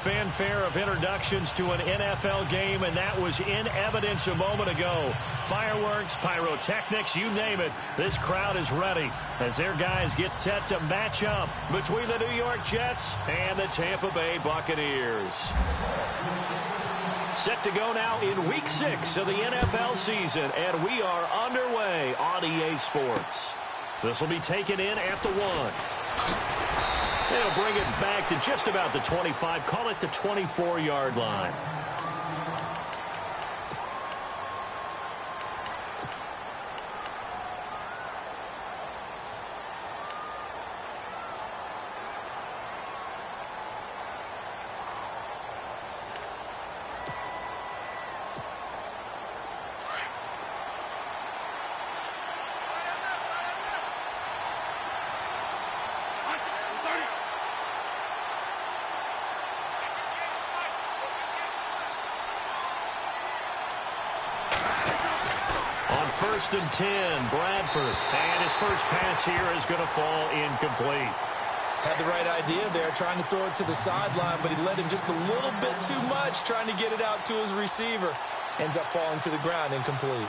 fanfare of introductions to an NFL game, and that was in evidence a moment ago. Fireworks, pyrotechnics, you name it. This crowd is ready as their guys get set to match up between the New York Jets and the Tampa Bay Buccaneers. Set to go now in Week 6 of the NFL season, and we are underway on EA Sports. This will be taken in at the 1. They'll bring it back to just about the 25, call it the 24-yard line. First and 10, Bradford. And his first pass here is going to fall incomplete. Had the right idea there, trying to throw it to the sideline, but he led him just a little bit too much, trying to get it out to his receiver. Ends up falling to the ground, incomplete.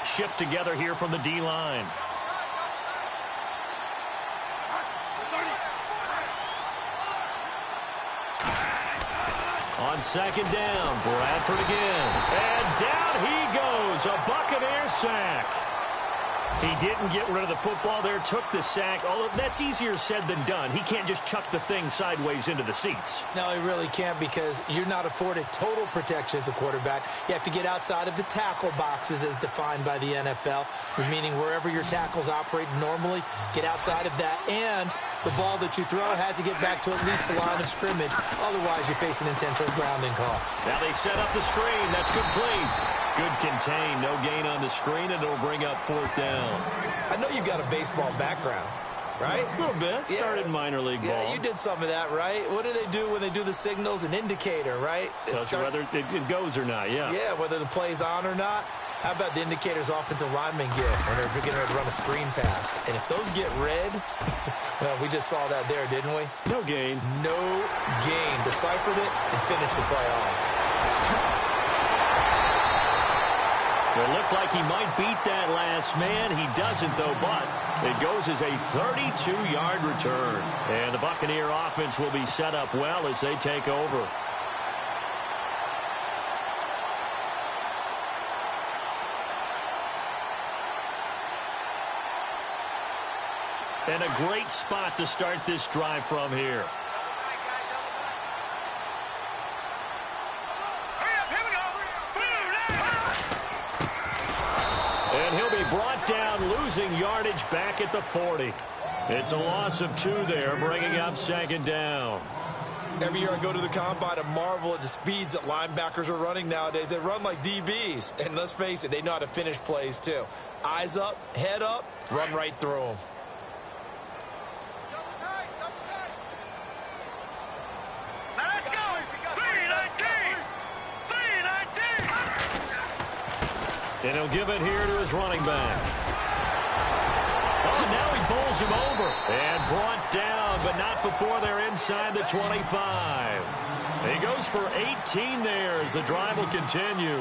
Shift together here from the D-line. On second down, Bradford again. And down he goes, a Buccaneer sack. He didn't get rid of the football there, took the sack. Although that's easier said than done. He can't just chuck the thing sideways into the seats. No, he really can't, because you're not afforded total protection as a quarterback. You have to get outside of the tackle boxes as defined by the NFL, meaning wherever your tackles operate normally, get outside of that. And the ball that you throw has to get back to at least the line of scrimmage. Otherwise, you face an intentional grounding call. Now they set up the screen. That's complete. Good contain. No gain on the screen, and it'll bring up fourth down. I know you've got a baseball background, right? A little bit. Started minor league ball. Yeah, you did some of that, right? What do they do when they do the signals? An indicator, right? Tells you whether it goes or not, yeah. Yeah, whether the play's on or not. How about the indicators offensive linemen get when they're getting ready to run a screen pass? And if those get red, well, we just saw that there, didn't we? No gain. No gain. Deciphered it and finished the play off. It looked like he might beat that last man. He doesn't, though, but it goes as a 32-yard return. And the Buccaneer offense will be set up well as they take over. And a great spot to start this drive from here. And he'll be brought down, losing yardage back at the 40. It's a loss of 2 there, bringing up second down. Every year I go to the combine and marvel at the speeds that linebackers are running nowadays. They run like DBs. And let's face it, they know how to finish plays too. Eyes up, head up, run right through them. And he'll give it here to his running back. Oh, now he bowls him over. And brought down, but not before they're inside the 25. He goes for 18 there as the drive will continue.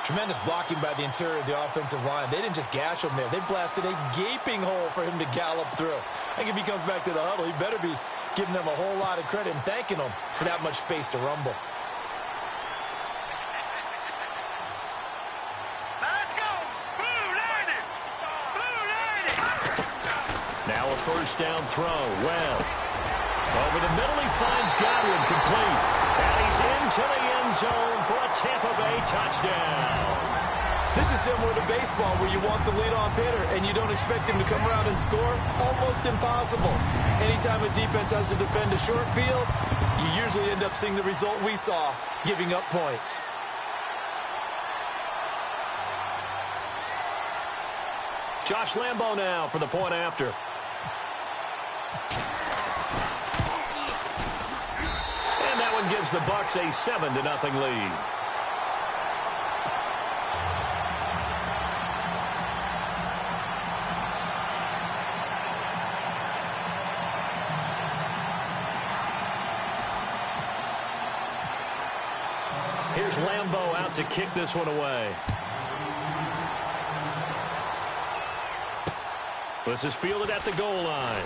Tremendous blocking by the interior of the offensive line. They didn't just gash him there. They blasted a gaping hole for him to gallop through. I think if he comes back to the huddle, he better be giving them a whole lot of credit and thanking them for that much space to rumble. Now a first down throw. Well, over the middle he finds Godwin, complete. And he's into the end zone for a Tampa Bay touchdown. This is similar to baseball where you want the leadoff hitter and you don't expect him to come around and score. Almost impossible. Anytime a defense has to defend a short field, you usually end up seeing the result we saw, giving up points. Josh Lambo now for the point after. And that one gives the Bucs a 7-0 lead. Here's Lambeau out to kick this one away. This is fielded at the goal line.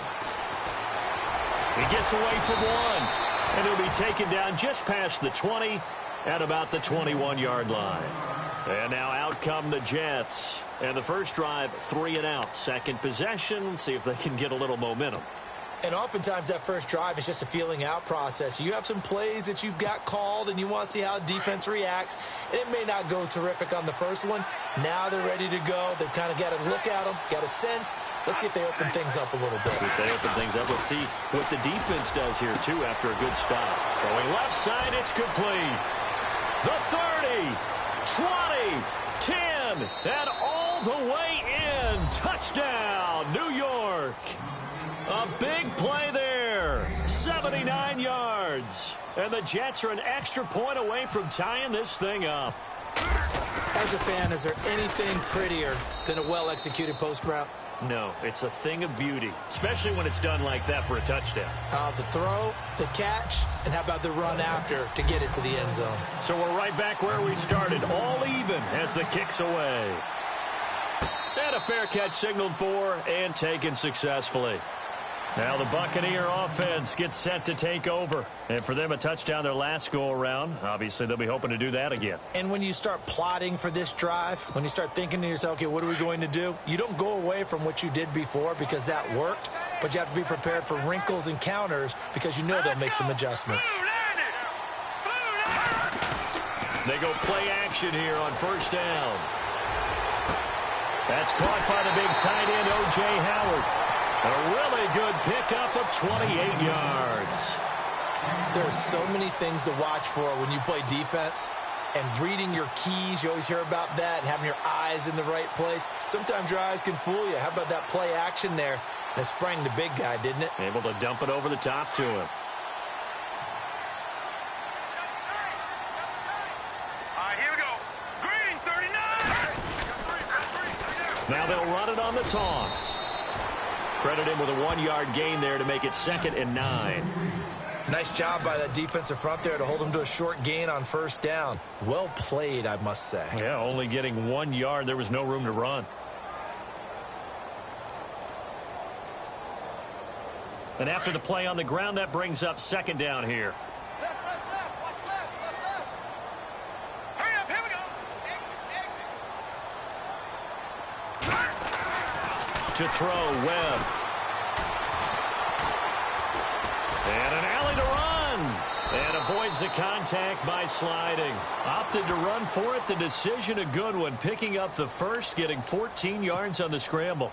He gets away from one, and he'll be taken down just past the 20 at about the 21-yard line. And now out come the Jets. And the first drive, 3 and out. Second possession, see if they can get a little momentum. And oftentimes that first drive is just a feeling out process. You have some plays that you've got called and you want to see how defense reacts. It may not go terrific on the first one. Now they're ready to go. They've kind of got a look at them, got a sense. Let's see if they open things up a little bit. If they open things up, let's see what the defense does here, too, after a good stop. Throwing left side, it's complete. The 30, 20, 10, and all the way in. Touchdown, New York. A big play there, 79 yards. And the Jets are an extra point away from tying this thing up. As a fan, is there anything prettier than a well-executed post route? No, it's a thing of beauty, especially when it's done like that for a touchdown. The throw, the catch, and how about the run after to get it to the end zone? So we're right back where we started, all even as the kick's away. And a fair catch signaled for and taken successfully. Now the Buccaneer offense gets set to take over. And for them, a touchdown their last go-around. Obviously, they'll be hoping to do that again. And when you start plotting for this drive, when you start thinking to yourself, okay, what are we going to do? You don't go away from what you did before because that worked, but you have to be prepared for wrinkles and counters because you know they'll make some adjustments. They go play action here on first down. That's caught by the big tight end, O.J. Howard. A really good pickup of 28 yards. There are so many things to watch for when you play defense. And reading your keys, you always hear about that, and having your eyes in the right place. Sometimes your eyes can fool you. How about that play action there? And it sprang the big guy, didn't it? Able to dump it over the top to him. All right, here we go. Green, 39. Now they'll run it on the toss. Credit him with a 1-yard gain there to make it 2nd and 9. Nice job by that defensive front there to hold him to a short gain on first down. Well played, I must say. Yeah, only getting 1 yard. There was no room to run. And after the play on the ground, that brings up 2nd down here. Left, watch left. Hurry up, here we go. To throw, Webb. And an alley to run. And avoids the contact by sliding. Opted to run for it. The decision a good one. Picking up the first, getting 14 yards on the scramble.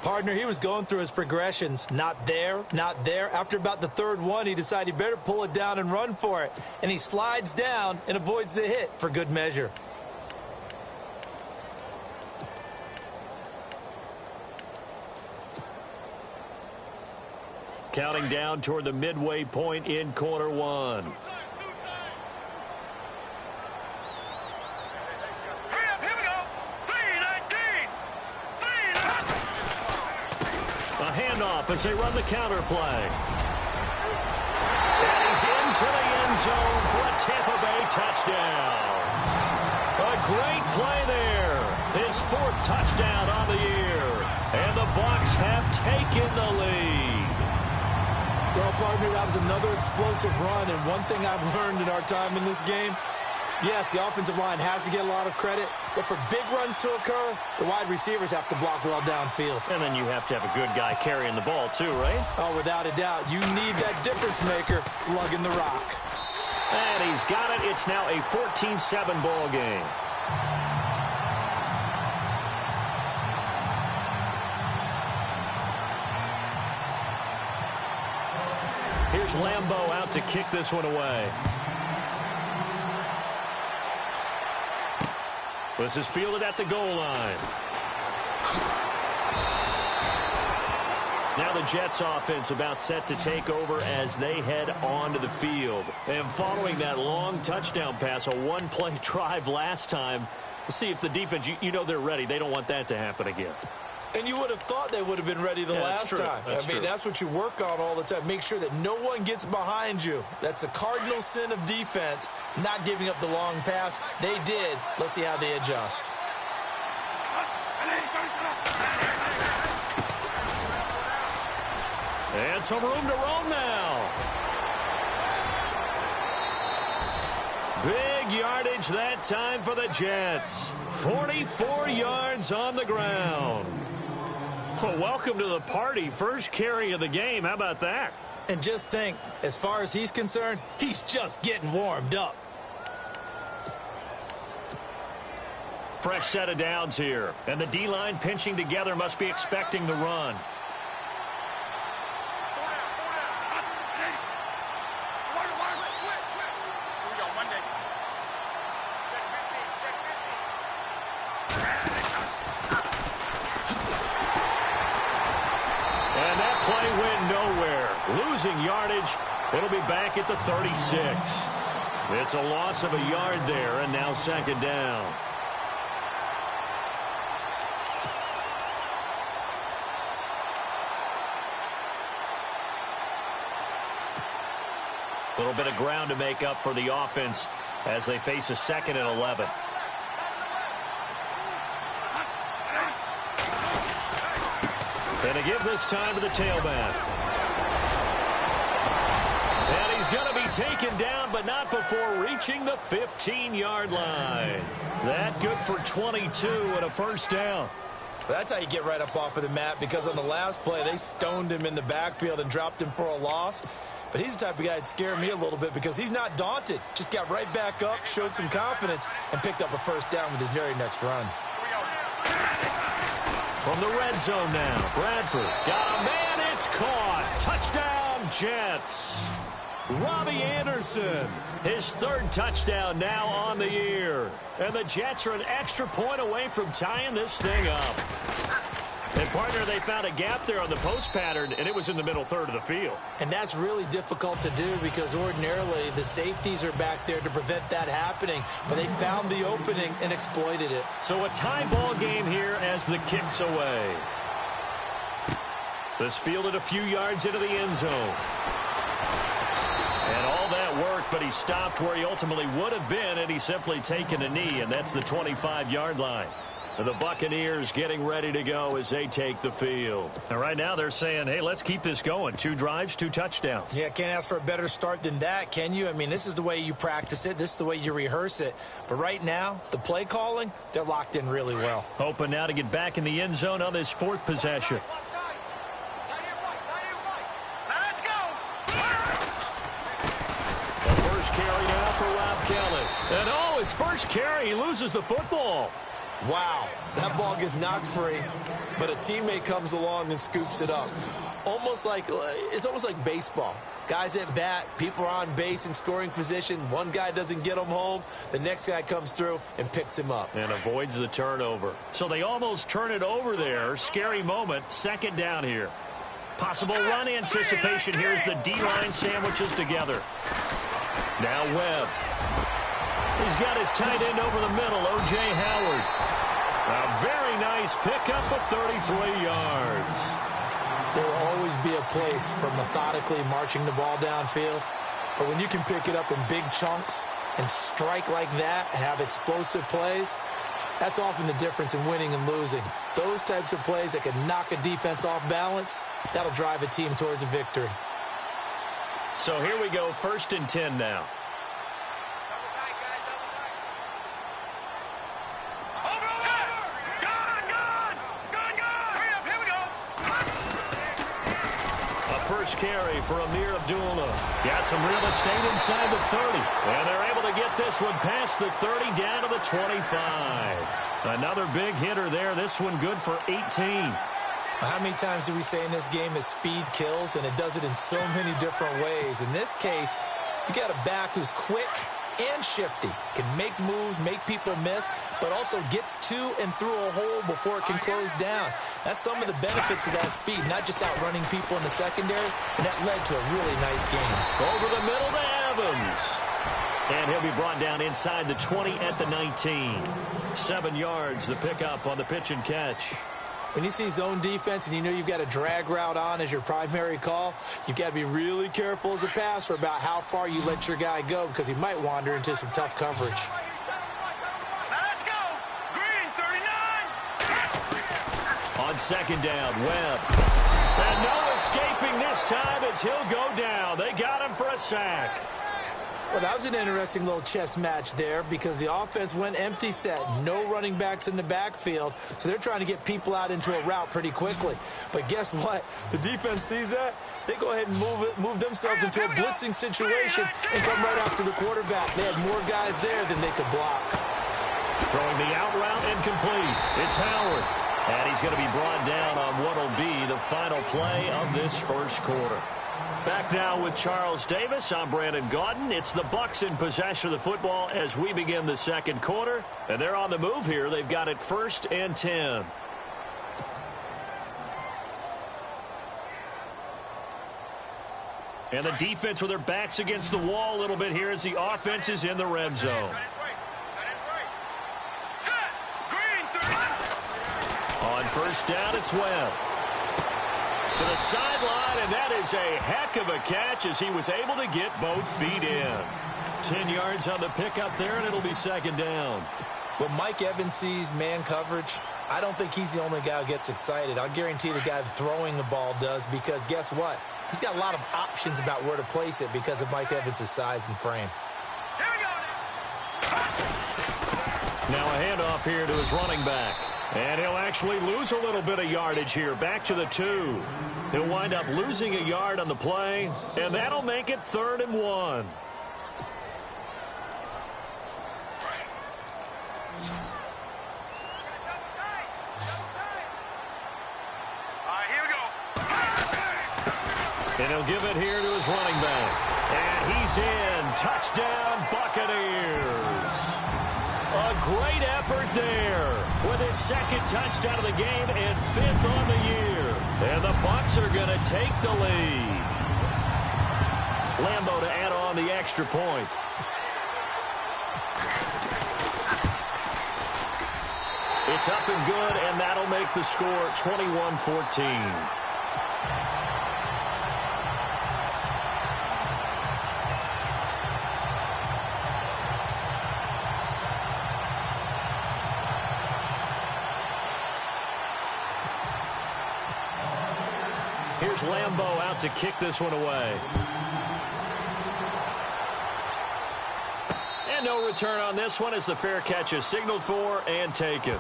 Partner, he was going through his progressions. Not there, not there. After about the 3rd one, he decided he better pull it down and run for it. And he slides down and avoids the hit for good measure. Counting down toward the midway point in quarter 1. Hurry up, here we go. 3-19. A handoff as they run the counter play. And he's into the end zone for a Tampa Bay touchdown. A great play there. His 4th touchdown on the year. And the Bucs have taken the lead. Well, partner, that was another explosive run, and one thing I've learned in our time in this game, yes, the offensive line has to get a lot of credit, but for big runs to occur, the wide receivers have to block well downfield. And then you have to have a good guy carrying the ball, too, right? Oh, without a doubt. You need that difference maker lugging the rock. And he's got it. It's now a 14-7 ball game. Here's Lambeau out to kick this one away. This is fielded at the goal line. Now the Jets offense about set to take over as they head onto the field. And following that long touchdown pass, a one-play drive last time, we'll see if the defense, you know they're ready. They don't want that to happen again. And you would have thought they would have been ready the last time. That's what you work on all the time. Make sure that no one gets behind you. That's the cardinal sin of defense, not giving up the long pass. They did. Let's see how they adjust. And some room to roam now. Big yardage that time for the Jets. 44 yards on the ground. Well, welcome to the party. First carry of the game. How about that? And just think, as far as he's concerned, he's just getting warmed up. Fresh set of downs here. And the D-line pinching together must be expecting the run. Losing yardage. It'll be back at the 36. It's a loss of a yard there, and now second down. A little bit of ground to make up for the offense as they face a 2nd and 11. And to give this time to the tailback. And he's going to be taken down, but not before reaching the 15-yard line. That good for 22 and a first down. That's how you get right up off of the mat, because on the last play, they stoned him in the backfield and dropped him for a loss. But he's the type of guy that scared me a little bit because he's not daunted. Just got right back up, showed some confidence, and picked up a first down with his very next run. From the red zone now, Bradford got a man, it's caught. Touchdown, Jets. Robbie Anderson, his 3rd touchdown now on the year. And the Jets are an extra point away from tying this thing up. And, partner, they found a gap there on the post pattern, and it was in the middle third of the field. And that's really difficult to do because ordinarily the safeties are back there to prevent that happening. But they found the opening and exploited it. So a tie ball game here as the kick's away. This fielded a few yards into the end zone. And all that work, but he stopped where he ultimately would have been, and he's simply taken a knee, and that's the 25-yard line. And the Buccaneers getting ready to go as they take the field. And right now they're saying, hey, let's keep this going. 2 drives, 2 touchdowns. Yeah, can't ask for a better start than that, can you? I mean, this is the way you practice it. This is the way you rehearse it. But right now, the play calling, they're locked in really well. Hoping now to get back in the end zone on this 4th possession. Carry now for Rob Kelly. And his first carry, he loses the football. Wow, that ball gets knocked free, but a teammate comes along and scoops it up. It's almost like baseball. Guys at bat, people are on base in scoring position. One guy doesn't get him home. The next guy comes through and picks him up. And avoids the turnover. So they almost turn it over there. Scary moment. 2nd down here. Possible run anticipation here as the D-line sandwiches together. Now Webb. He's got his tight end over the middle, O.J. Howard. A very nice pickup of 33 yards. There will always be a place for methodically marching the ball downfield. But when you can pick it up in big chunks and strike like that, have explosive plays, that's often the difference in winning and losing. Those types of plays that can knock a defense off balance, that'll drive a team towards a victory. So here we go, 1st and 10 now. First carry for Amir Abdullah. Got some real estate inside the 30. And they're able to get this one past the 30 down to the 25. Another big hitter there. This one good for 18. How many times do we say in this game that speed kills, and it does it in so many different ways? In this case, you got a back who's quick and shifty, can make moves, make people miss, but also gets to and through a hole before it can close down. That's some of the benefits of that speed, not just outrunning people in the secondary, and that led to a really nice game. Over the middle to Evans. And he'll be brought down inside the 20 at the 19. 7 yards, the pickup on the pitch and catch. When you see zone defense and you know you've got a drag route on as your primary call, you've got to be really careful as a passer about how far you let your guy go because he might wander into some tough coverage. Let's go. Green, 39. On second down, Webb. And no escaping this time as he'll go down. They got him for a sack. Well, that was an interesting little chess match there because the offense went empty set. No running backs in the backfield, so they're trying to get people out into a route pretty quickly. But guess what? The defense sees that. They go ahead and move themselves into a blitzing situation and come right after the quarterback. They had more guys there than they could block. Throwing the out route incomplete. It's Howard. And he's going to be brought down on what will be the final play of this first quarter. Back now with Charles Davis. I'm Brandon Gaudin. It's the Bucs in possession of the football as we begin the second quarter. And they're on the move here. They've got it 1st and 10. And the defense with their backs against the wall a little bit here as the offense is in the red zone. On first down, it's Webb. To the sideline, and that is a heck of a catch as he was able to get both feet in. 10 yards on the pickup there, and it'll be second down. When Mike Evans sees man coverage, I don't think he's the only guy who gets excited. I'll guarantee the guy throwing the ball does because guess what? He's got a lot of options about where to place it because of Mike Evans' size and frame. Now a handoff here to his running back. And he'll actually lose a little bit of yardage here. Back to the 2. He'll wind up losing a yard on the play, and that'll make it 3rd and 1. All right, here we go. And he'll give it here to his running back. And he's in. Touchdown, Buccaneers. A great effort there with his 2nd touchdown of the game and 5th on the year. And the Bucs are going to take the lead. Lambo to add on the extra point. It's up and good, and that'll make the score 21-14. Here's Lambo out to kick this one away. And no return on this one as the fair catch is signaled for and taken.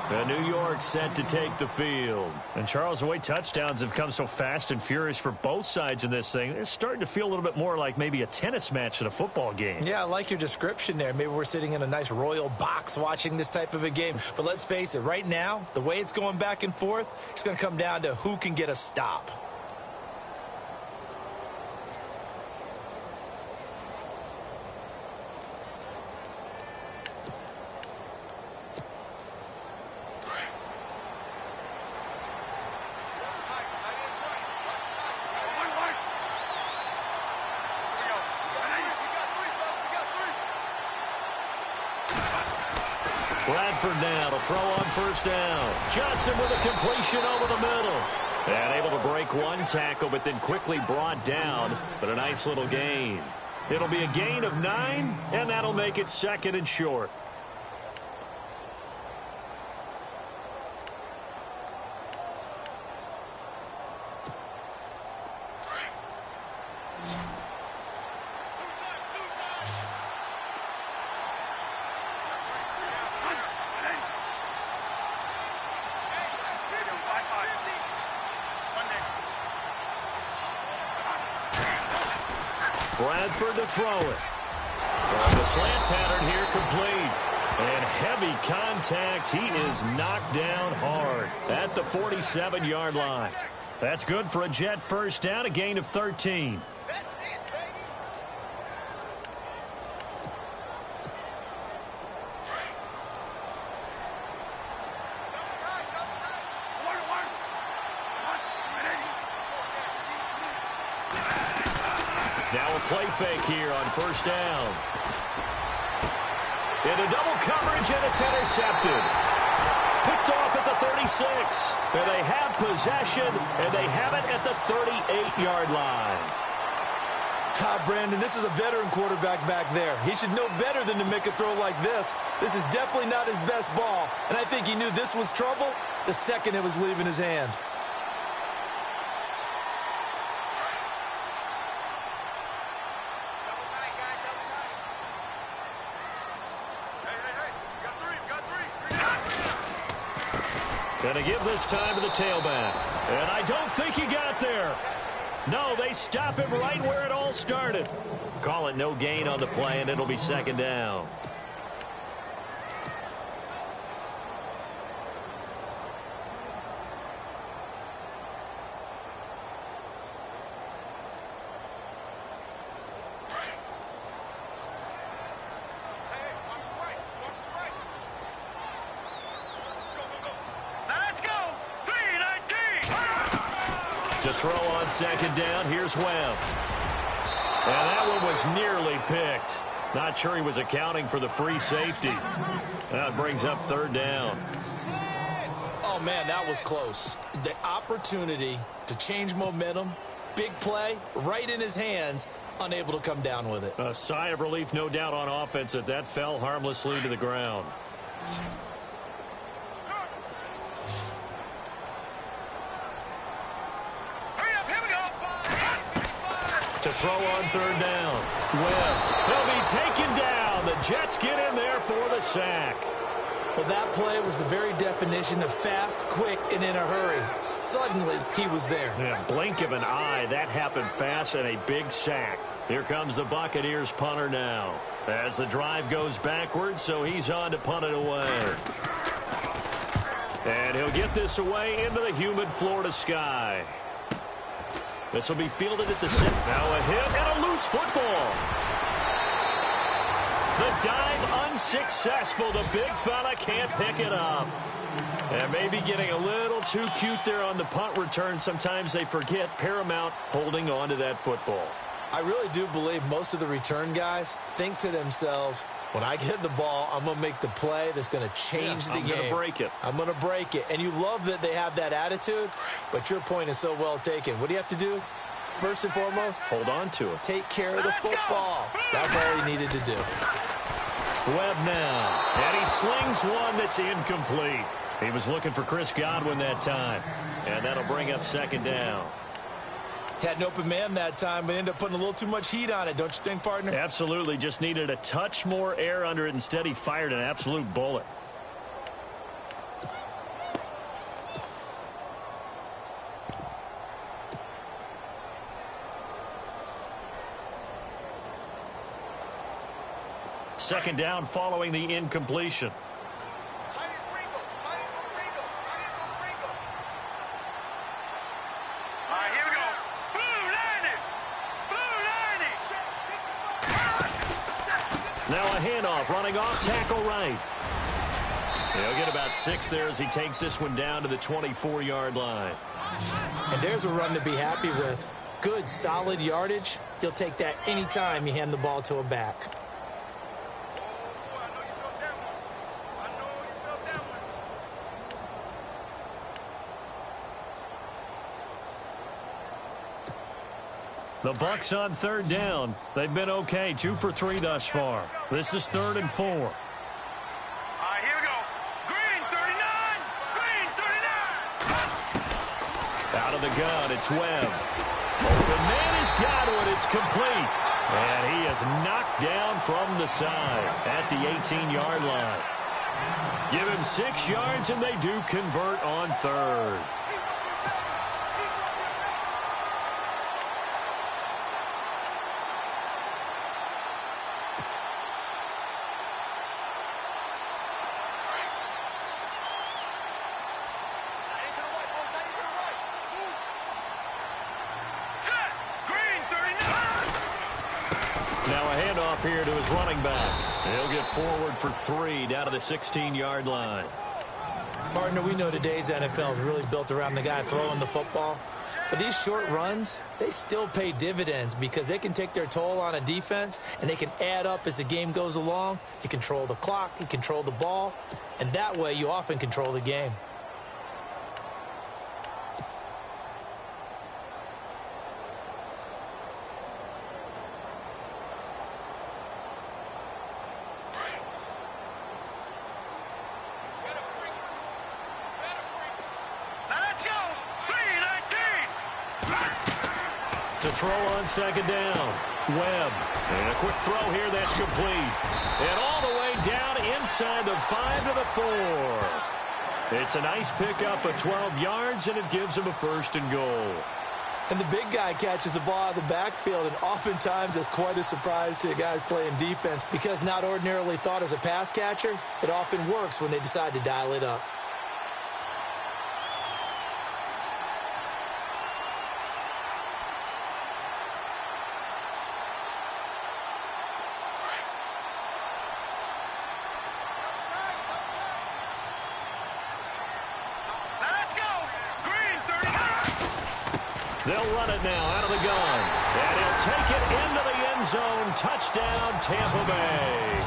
And New York set to take the field. And Charles, the way touchdowns have come so fast and furious for both sides in this thing, it's starting to feel a little bit more like maybe a tennis match at a football game. Yeah, I like your description there. Maybe we're sitting in a nice royal box watching this type of a game. But let's face it, right now, the way it's going back and forth, it's going to come down to who can get a stop. Bradford now to throw on first down. Johnson with a completion over the middle. And able to break one tackle, but then quickly brought down. But a nice little gain. It'll be a gain of 9, and that'll make it 2nd and short. Bradford to throw it. From the slant pattern here, complete. And heavy contact. He is knocked down hard at the 47-yard line. That's good for a Jet first down, a gain of 13. Now a play fake here on first down. Into double coverage, and it's intercepted. Picked off at the 36. And they have possession, and they have it at the 38-yard line. Brandon, this is a veteran quarterback back there. He should know better than to make a throw like this. This is definitely not his best ball, and I think he knew this was trouble the second it was leaving his hand. Gonna give this time to the tailback. And I don't think he got there. No, they stop him right where it all started. Call it no gain on the play, and it'll be second down. To throw on second down, here's Webb. And that one was nearly picked. Not sure he was accounting for the free safety. That brings up third down. Oh, man, that was close. The opportunity to change momentum, big play, right in his hands, unable to come down with it. A sigh of relief, no doubt, on offense that fell harmlessly to the ground. To throw on third down. Webb. He'll be taken down. The Jets get in there for the sack. Well, that play was the very definition of fast, quick, and in a hurry. Suddenly, he was there. Yeah, blink of an eye. That happened fast, and a big sack. Here comes the Buccaneers punter now. As the drive goes backwards, so he's on to punt it away. And he'll get this away into the humid Florida sky. This will be fielded at the six. Now a hit and a loose football. The dive unsuccessful. The big fella can't pick it up. And maybe getting a little too cute there on the punt return. Sometimes they forget paramount holding on to that football. I really do believe most of the return guys think to themselves, when I get the ball, I'm going to make the play that's going to change the game. I'm going to break it. I'm going to break it. And you love that they have that attitude, but your point is so well taken. What do you have to do? First and foremost, hold on to it. Take care of the football. That's all he needed to do. Webb now. And he slings one that's incomplete. He was looking for Chris Godwin that time. And that'll bring up second down. Had an open man that time, but ended up putting a little too much heat on it, don't you think, partner? Absolutely. Just needed a touch more air under it. Instead, he fired an absolute bullet. Second down following the incompletion. Now a handoff, running off tackle right. He'll get about 6 there as he takes this one down to the 24-yard line. And there's a run to be happy with. Good, solid yardage. He'll take that anytime you hand the ball to a back. The Bucs on third down. They've been okay, 2 for 3 thus far. This is 3rd and 4. All right, here we go. Green 39. Green 39. Out of the gun, it's Webb. Open man is Godwin. It's complete. And he is knocked down from the side at the 18-yard line. Give him 6 yards, and they do convert on third. Here to his running back. He'll get forward for 3 down to the 16-yard line. Partner, we know today's NFL is really built around the guy throwing the football. But these short runs, they still pay dividends because they can take their toll on a defense, and they can add up as the game goes along. You control the clock, you control the ball, and that way you often control the game. To throw on second down. Webb. And a quick throw here that's complete. And all the way down inside the 5 to the 4. It's a nice pickup of 12 yards, and it gives him a 1st and goal. And the big guy catches the ball out of the backfield, and oftentimes that's quite a surprise to guys playing defense because not ordinarily thought as a pass catcher, it often works when they decide to dial it up. They'll run it now out of the gun. And he'll take it into the end zone. Touchdown, Tampa Bay.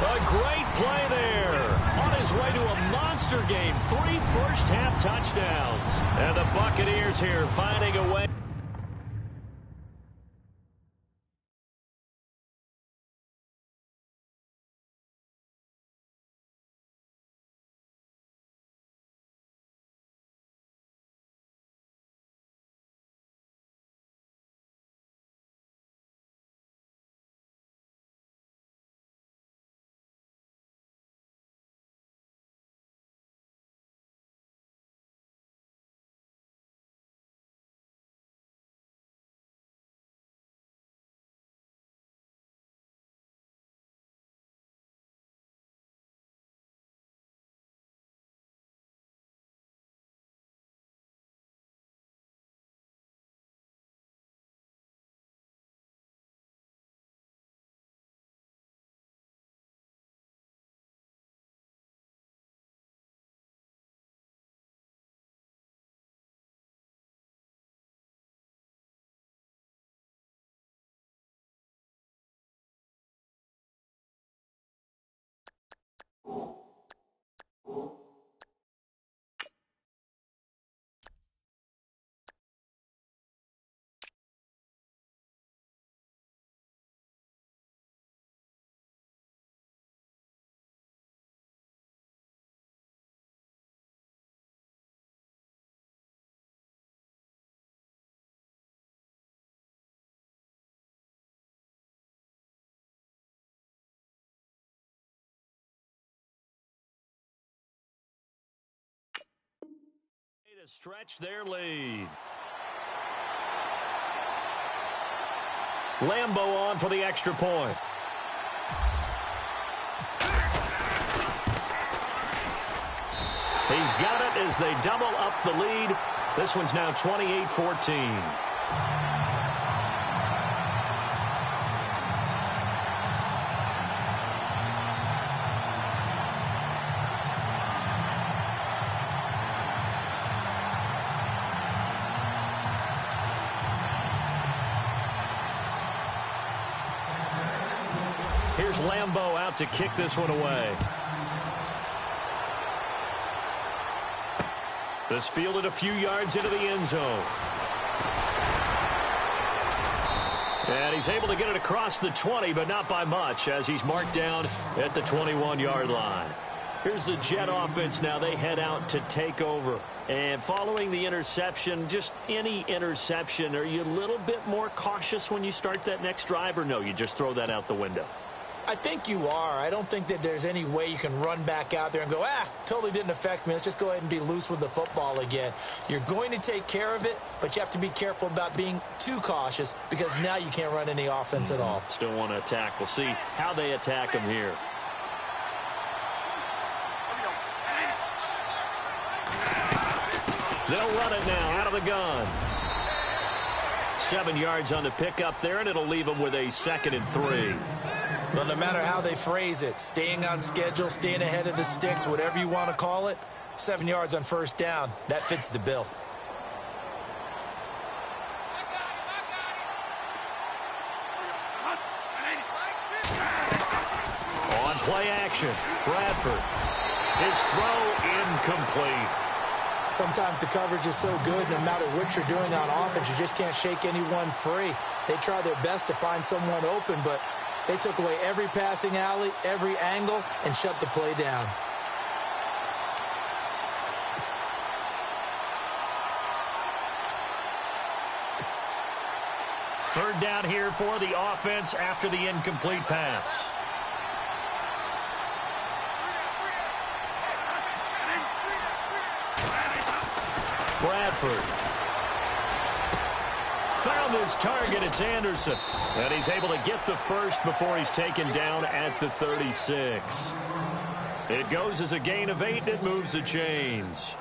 A great play there. On his way to a monster game. 3 first-half touchdowns. And the Buccaneers here finding a way. To stretch their lead. Lambo on for the extra point. He's got it as they double up the lead. This one's now 28-14. Here's Lambo out to kick this one away. This fielded a few yards into the end zone. And he's able to get it across the 20, but not by much, as he's marked down at the 21-yard line. Here's the Jet offense now. They head out to take over. And following the interception, just any interception, are you a little bit more cautious when you start that next drive, or no, you just throw that out the window? I think you are. I don't think that there's any way you can run back out there and go, totally didn't affect me. Let's just go ahead and be loose with the football again. You're going to take care of it, but you have to be careful about being too cautious because now you can't run any offense at all. Still want to attack. We'll see how they attack him here. They'll run it now out of the gun. 7 yards on the pickup there, and it'll leave them with a 2nd and 3. Well, no matter how they phrase it, staying on schedule, staying ahead of the sticks, whatever you want to call it, 7 yards on first down, that fits the bill. Play action. Bradford. His throw incomplete. Sometimes the coverage is so good, no matter what you're doing on offense, you just can't shake anyone free. They try their best to find someone open, but they took away every passing alley, every angle, and shut the play down. Third down here for the offense after the incomplete pass. Bradford. Found his target. It's Anderson. And he's able to get the first before he's taken down at the 36. It goes as a gain of 8, and it moves the chains.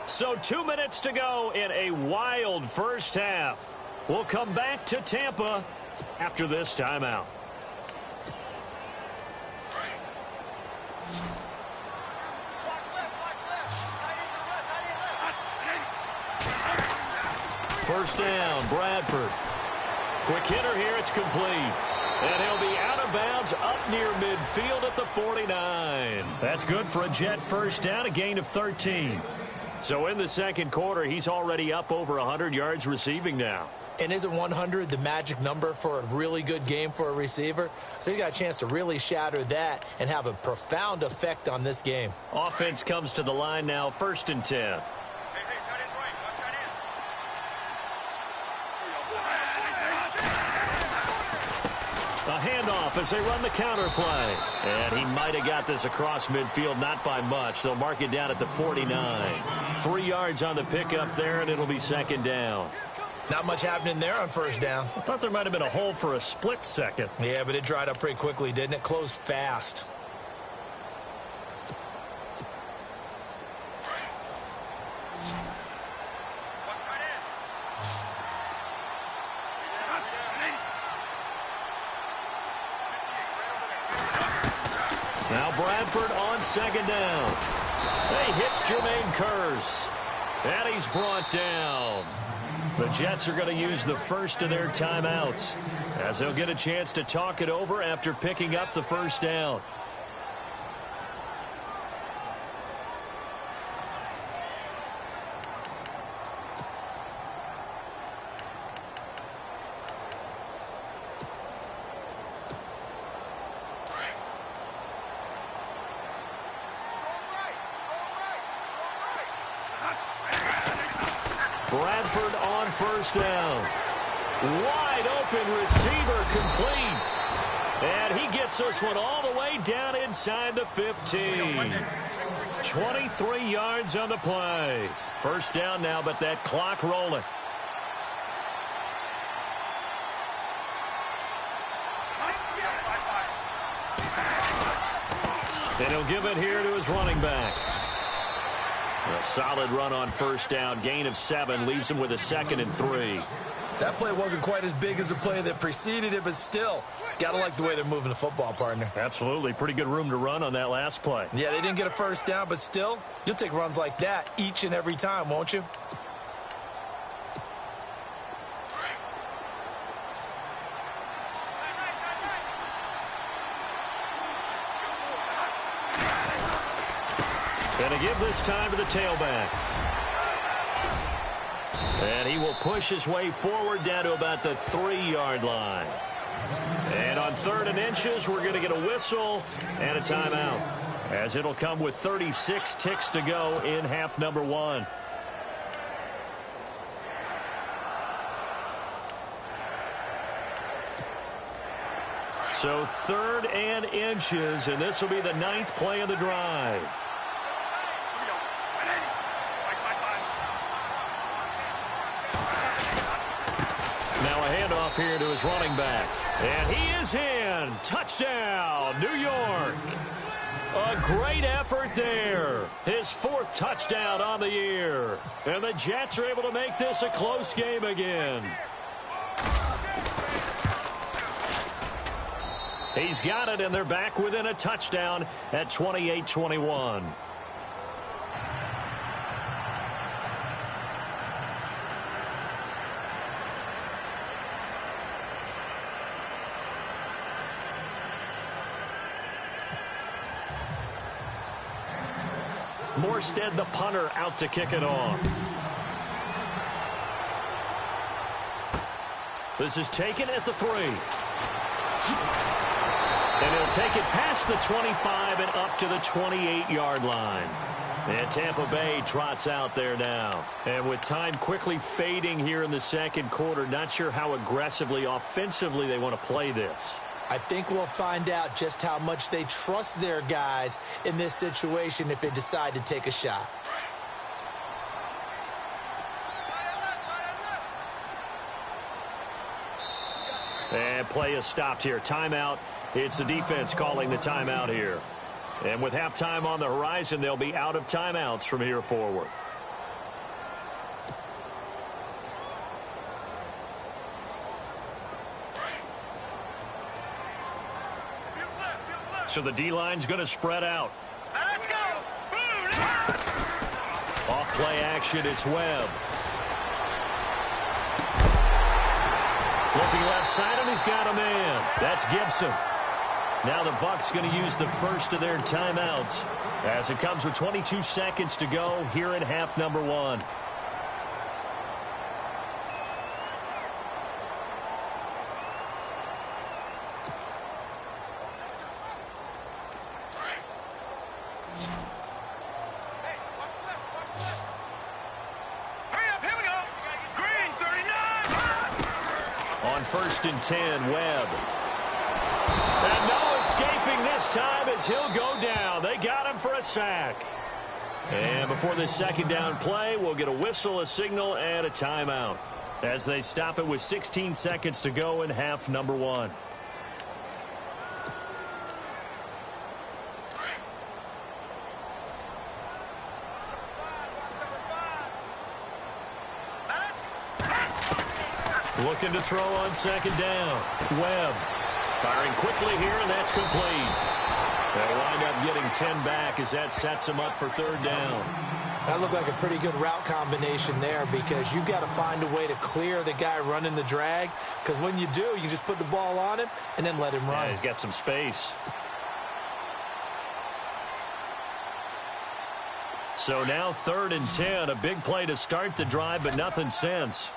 So 2 minutes to go in a wild first half. We'll come back to Tampa after this timeout. First down, Bradford. Quick hitter here, it's complete. And he'll be out of bounds up near midfield at the 49. That's good for a Jet first down, a gain of 13. So in the second quarter, he's already up over 100 yards receiving now. And isn't 100 the magic number for a really good game for a receiver? So he got a chance to really shatter that and have a profound effect on this game. Offense comes to the line now, 1st and 10. A handoff as they run the counter play. And he might have got this across midfield, not by much. They'll mark it down at the 49. 3 yards on the pickup there, and it'll be second down. Not much happening there on first down. I thought there might have been a hole for a split second. Yeah, but it dried up pretty quickly, didn't it? Closed fast. Now Bradford on second down. He hits Jermaine Kearse. And he's brought down. The Jets are going to use the first of their timeouts as they'll get a chance to talk it over after picking up the first down. Bradford on first down. Wide open receiver complete. And he gets this one all the way down inside the 15. 23 yards on the play. First down now, but that clock rolling. And he'll give it here to his running back. A solid run on first down. Gain of 7 leaves him with a 2nd and 3. That play wasn't quite as big as the play that preceded it, but still, got to like the way they're moving the football, partner. Absolutely. Pretty good room to run on that last play. Yeah, they didn't get a first down, but still, you'll take runs like that each and every time, won't you? Going to give this time to the tailback. And he will push his way forward down to about the 3-yard line. And on 3rd and inches, we're going to get a whistle and a timeout, as it'll come with 36 ticks to go in half number 1. So 3rd and inches, and this will be the 9th play of the drive. Now a handoff here to his running back. And he is in. Touchdown, New York. A great effort there. His 4th touchdown on the year. And the Jets are able to make this a close game again. He's got it, and they're back within a touchdown at 28-21. Morstead, the punter, out to kick it off. This is taken at the 3. And he'll take it past the 25 and up to the 28-yard line. And Tampa Bay trots out there now. And with time quickly fading here in the second quarter, not sure how aggressively, offensively they want to play this. I think we'll find out just how much they trust their guys in this situation if they decide to take a shot. And play is stopped here. Timeout. It's the defense calling the timeout here. And with halftime on the horizon, they'll be out of timeouts from here forward. So the D-line's going to spread out. Let's go. Off play action, it's Webb. Looking left side, and he's got a man. That's Gibson. Now the Bucs going to use the first of their timeouts as it comes with 22 seconds to go here in half number 1. On 1st and 10, Webb. And no escaping this time as he'll go down. They got him for a sack. And before this second down play, we'll get a whistle, a signal, and a timeout as they stop it with 16 seconds to go in half number 1. Looking to throw on second down. Webb firing quickly here, and that's complete. They'll wind up getting 10 back as that sets them up for third down. That looked like a pretty good route combination there because you've got to find a way to clear the guy running the drag, because when you do, you just put the ball on him and then let him run. Yeah, he's got some space. So now 3rd and 10, a big play to start the drive, but nothing since.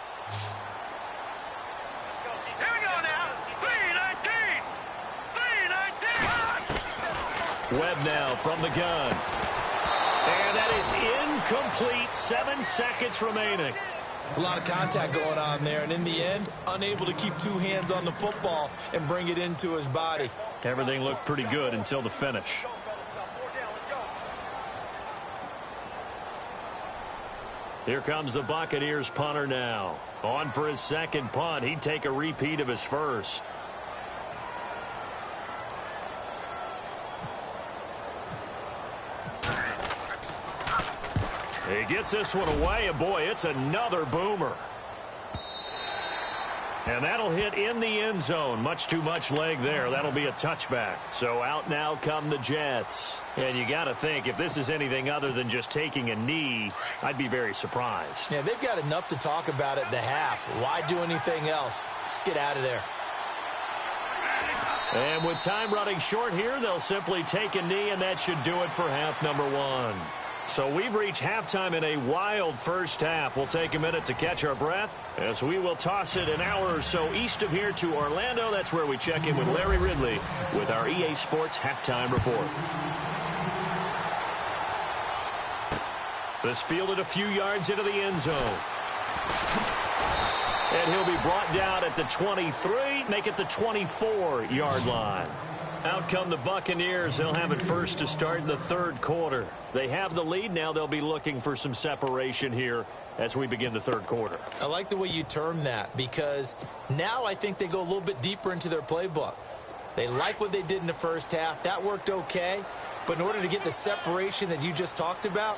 Webb now from the gun. And that is incomplete. 7 seconds remaining. It's a lot of contact going on there, and in the end, unable to keep 2 hands on the football and bring it into his body. Everything looked pretty good until the finish. Here comes the Buccaneers punter now. On for his second punt. He'd take a repeat of his first. He gets this one away, and boy, it's another boomer. And that'll hit in the end zone. Much too much leg there. That'll be a touchback. So out now come the Jets. And you got to think, if this is anything other than just taking a knee, I'd be very surprised. Yeah, they've got enough to talk about at the half. Why do anything else? Just get out of there. And with time running short here, they'll simply take a knee, and that should do it for half number 1. So we've reached halftime in a wild first half. We'll take a minute to catch our breath as we will toss it an hour or so east of here to Orlando. That's where we check in with Larry Ridley with our EA Sports Halftime Report. This fielded a few yards into the end zone. And he'll be brought down at the 23, make it the 24-yard line. Out come the Buccaneers. They'll have it first to start in the third quarter. They have the lead. Now they'll be looking for some separation here as we begin the third quarter. I like the way you term that, because now I think they go a little bit deeper into their playbook. They like what they did in the first half. That worked okay. But in order to get the separation that you just talked about,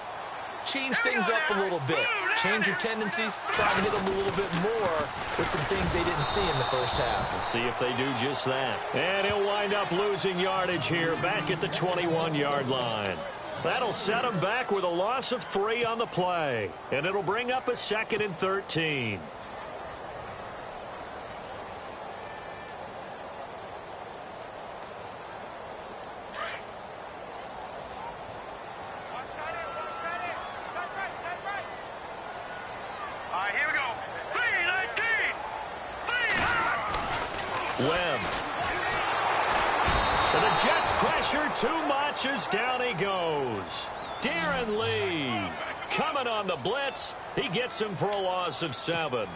change things up a little bit. Change your tendencies, try to hit them a little bit more with some things they didn't see in the first half. Let's see if they do just that. And he'll wind up losing yardage here back at the 21-yard line. That'll set him back with a loss of 3 on the play. And it'll bring up a 2nd and 13. Webb. And the Jets pressure too much as down he goes. Darren Lee coming on the blitz. He gets him for a loss of 7.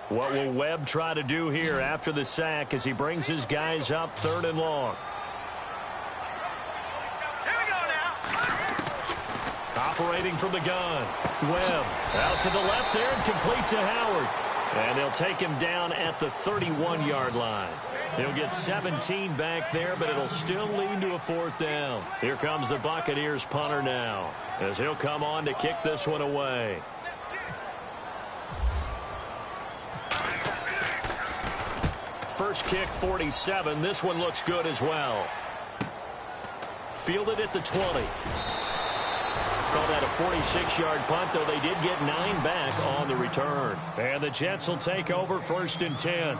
What will Webb try to do here after the sack as he brings his guys up 3rd and long? Here we go now. Operating from the gun. Webb out to the left there and complete to Howard. And they'll take him down at the 31-yard line. He'll get 17 back there, but it'll still lead to a 4th down. Here comes the Buccaneers punter now as he'll come on to kick this one away. First kick, 47. This one looks good as well. Fielded at the 20. Call that a 46-yard punt, though they did get 9 back on the return. And the Jets will take over 1st and 10.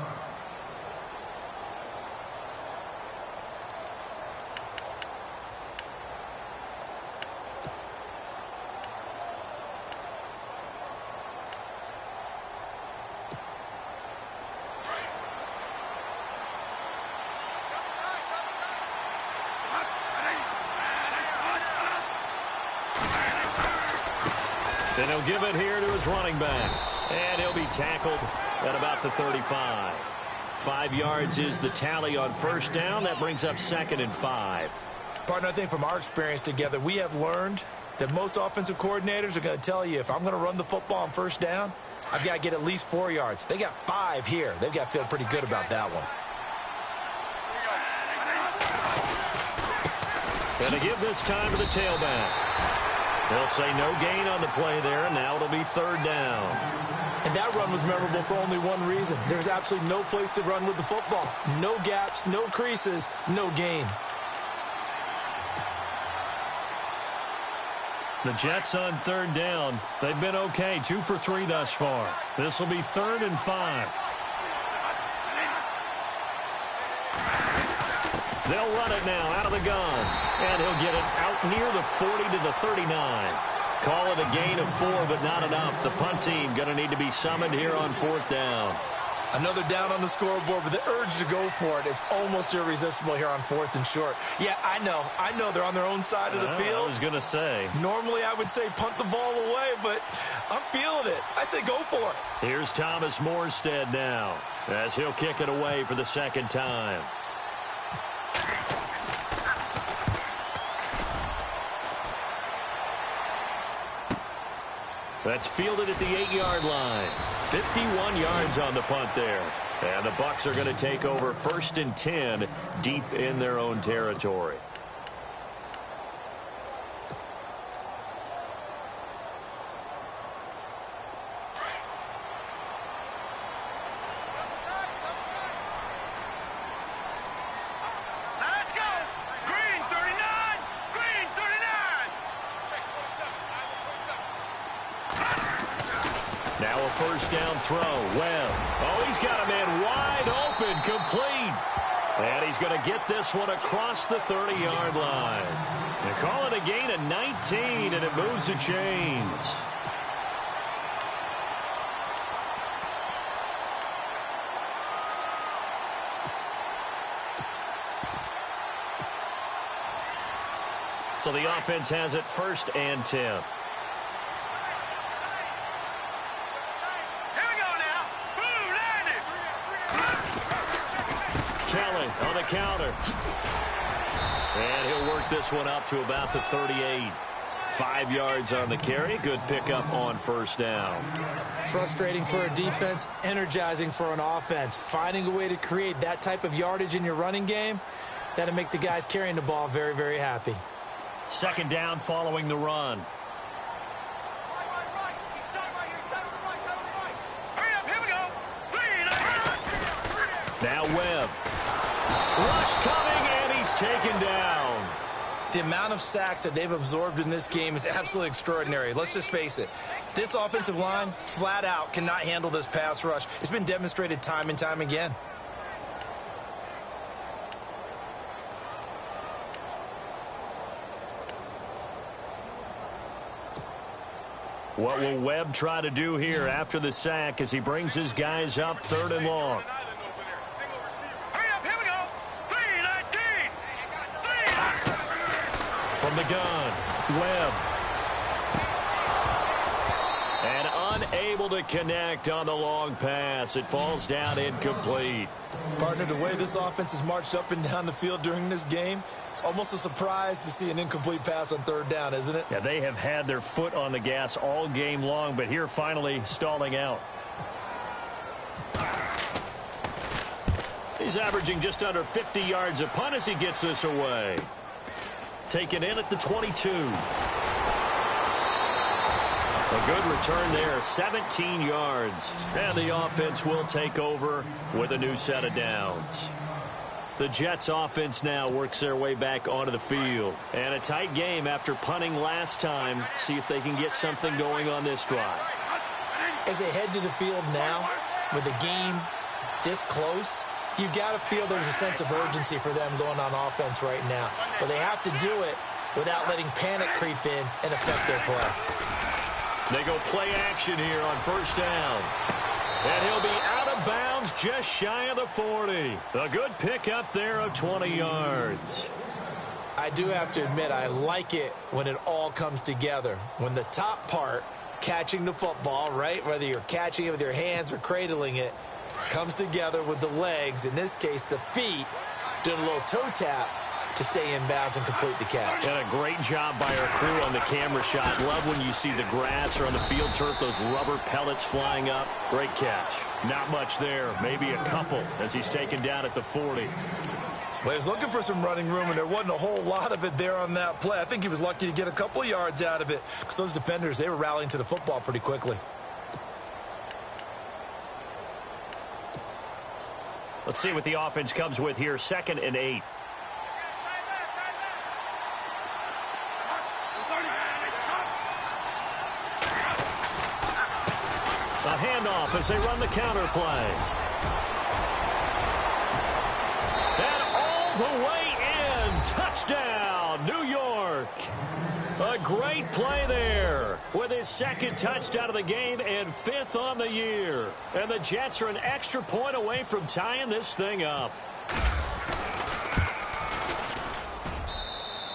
And he'll give it here to his running back. And he'll be tackled at about the 35. 5 yards is the tally on 1st down. That brings up 2nd and 5. Partner, I think from our experience together, we have learned that most offensive coordinators are going to tell you, if I'm going to run the football on 1st down, I've got to get at least 4 yards. They got 5 here. They've got to feel pretty good about that one. And to give this time to the tailback. They'll say no gain on the play there, and now it'll be 3rd down. And that run was memorable for only one reason. There's absolutely no place to run with the football. No gaps, no creases, no gain. The Jets on 3rd down. They've been okay, 2 for 3 thus far. This will be 3rd and 5. They'll run it now out of the gun. And he'll get it out near the 40 to the 39. Call it a gain of 4, but not enough. The punt team going to need to be summoned here on 4th down. Another down on the scoreboard, but the urge to go for it is almost irresistible here on 4th and short. Yeah, I know they're on their own side of the field. I was going to say. Normally I would say punt the ball away, but I'm feeling it. I say go for it. Here's Thomas Morstead now as he'll kick it away for the 2nd time. That's fielded at the 8-yard line. 51 yards on the punt there. And the Bucs are going to take over 1st and 10 deep in their own territory. Let's go. Green 39. Green 39. Check 27. Now a 1st down throw. Webb. Oh, he's got a man wide open, complete. And he's going to get this one across the 30-yard line. They call it a gain of 19, and it moves the chains. So the offense has it 1st and 10. On the counter. And he'll work this one up to about the 38. 5 yards on the carry. Good pickup on 1st down. Frustrating for a defense, energizing for an offense. Finding a way to create that type of yardage in your running game, that'll make the guys carrying the ball very, very happy. 2nd down following the run. Hurry up, here we go. Now Webb. Rush coming, and he's taken down. The amount of sacks that they've absorbed in this game is absolutely extraordinary. Let's just face it. This offensive line, flat out, cannot handle this pass rush. It's been demonstrated time and time again. What will Webb try to do here after the sack as he brings his guys up 3rd and long? Hurry up, here we go. 3-19. From the gun, Webb. And unable to connect on the long pass. It falls down incomplete. Partner, the way this offense has marched up and down the field during this game, it's almost a surprise to see an incomplete pass on 3rd down, isn't it? Yeah, they have had their foot on the gas all game long, but here finally stalling out. He's averaging just under 50 yards a punt as he gets this away. Taken in at the 22. A good return there, 17 yards. And the offense will take over with a new set of downs. The Jets offense now works their way back onto the field. And a tight game after punting last time. See if they can get something going on this drive. As they head to the field now, with the game this close, you've got to feel there's a sense of urgency for them going on offense right now. But they have to do it without letting panic creep in and affect their play. They go play action here on 1st down. And he'll be out of bounds just shy of the 40. A good pickup there of 20 yards. I do have to admit, I like it when it all comes together. When the top part, catching the football, right, whether you're catching it with your hands or cradling it, comes together with the legs, in this case the feet, doing a little toe tap to stay in bounds and complete the catch. And a great job by our crew on the camera shot. Love when you see the grass or on the field turf, those rubber pellets flying up. Great catch. Not much there, maybe a couple as he's taken down at the 40. Well, he was looking for some running room, and there wasn't a whole lot of it there on that play. I think he was lucky to get a couple of yards out of it because those defenders, they were rallying to the football pretty quickly. Let's see what the offense comes with here. 2nd and 8. A handoff as they run the counter play. And all the way in. Touchdown, New York. A great play there with his 2nd touchdown of the game and 5th on the year. And the Jets are an extra point away from tying this thing up.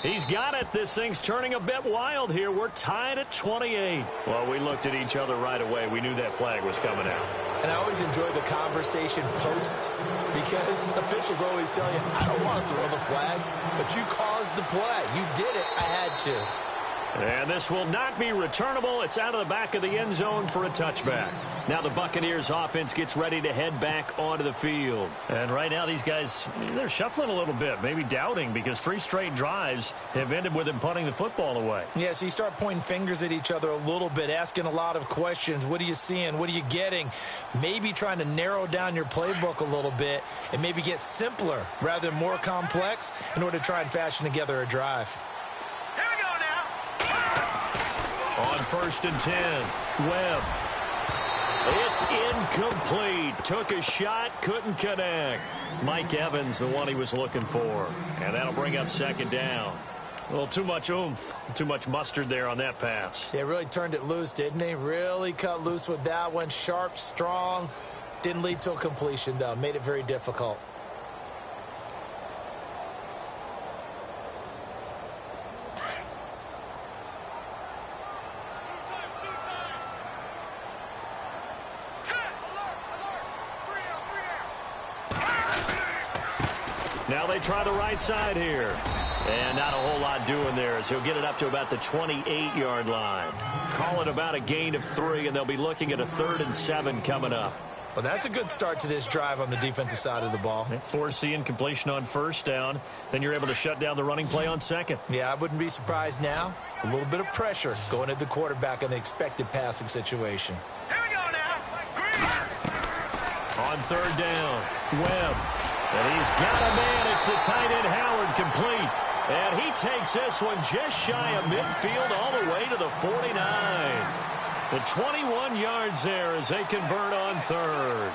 He's got it. This thing's turning a bit wild here. We're tied at 28. Well, we looked at each other right away. We knew that flag was coming out. And I always enjoy the conversation post because officials always tell you, I don't want to throw the flag, but you caused the play. You did it. I had to. And this will not be returnable. It's out of the back of the end zone for a touchback. Now the Buccaneers offense gets ready to head back onto the field. And right now these guys, they're shuffling a little bit, maybe doubting because 3 straight drives have ended with them punting the football away. Yeah, so you start pointing fingers at each other a little bit, asking a lot of questions. What are you seeing? What are you getting? Maybe trying to narrow down your playbook a little bit and maybe get simpler rather than more complex in order to try and fashion together a drive. On 1st and 10, Webb. It's incomplete. Took a shot, couldn't connect. Mike Evans, the one he was looking for. And that'll bring up 2nd down. A little too much oomph, too much mustard there on that pass. They really turned it loose, didn't they? Really cut loose with that one. Sharp, strong. Didn't lead to a completion, though. Made it very difficult. Now they try the right side here. And not a whole lot doing there as he'll get it up to about the 28-yard line. Call it about a gain of 3, and they'll be looking at a 3rd and 7 coming up. Well, that's a good start to this drive on the defensive side of the ball. Force incompletion on 1st down. Then you're able to shut down the running play on 2nd. Yeah, I wouldn't be surprised now. A little bit of pressure going at the quarterback in an expected passing situation. Here we go now. On 3rd down, Webb. And he's got a man. It's the tight end Howard complete. And he takes this one just shy of midfield all the way to the 49. The 21 yards there as they convert on 3rd.